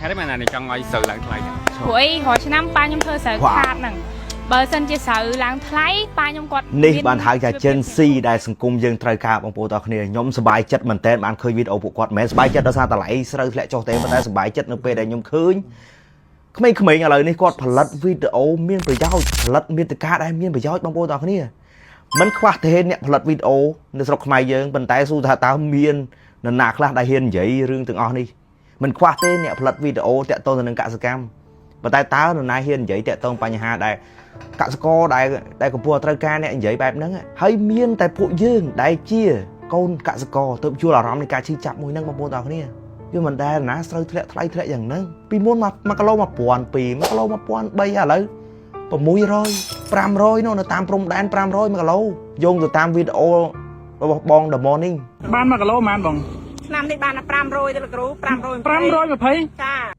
thế đấy mà này trong ngồi sự lặng lại Ủa hồi năm ba nhung thơ sợ khát nè bờ sân chia sợ làng thấy ba nhung quạt Nhi bạn hãy cho chân si đại sừng cung dương trời cao bằng bộ tộc này nhóm sờ bài chất mình tên bạn khơi video bộ quạt mẹ sờ bài chất đó sao ta lại sờ lại cho tên mà ta sờ bài chất nó về đây nhóm khơi không mấy ở lời này quạtผลัด video miên phải giao ผลัด miên từ cá đây miên phải giao bằng bộ tộc nàyมันខ្វះទេអ្នកផលិតវីដេអូនៅស្រុកខ្មែរយើងប៉ុន្តែសួរថាតើមាននរណាខ្លះដែលហ៊ាននិយាយរឿងទាំងអស់នេះមិនខ្វះទេអ្នកផលិតវីដេអូតាក់ទងទៅនឹងកសិកម្មប៉ុន្តែតើនរណាហ៊ាននិយាយតាក់ទងបញ្ហាដែលកសិករដែលកំពុងត្រូវការអ្នកនិយាយបែបហ្នឹងហើយមានតែពួកយើងដែលជាកូនកសិករទៅជួលអារម្មណ៍នៃការឈឺចាប់មួយហ្នឹងបងប្អូនទាំងគ្នាវាមិនដែលណាស្រូវធ្លាក់ថ្លៃធ្លាក់យ៉ាងហ្នឹងពីមុន1គីឡូ1200 1គីឡូ1300ឥឡូវ600 500នោះនៅតាមព្រំដែន500 1គីឡូយោងទៅតាមវីដេអូរបស់បង The Morning បាន1គីឡូប៉ុន្មានបងឆ្នាំនេះបាន500ទេលោកគ្រូ520 520ចា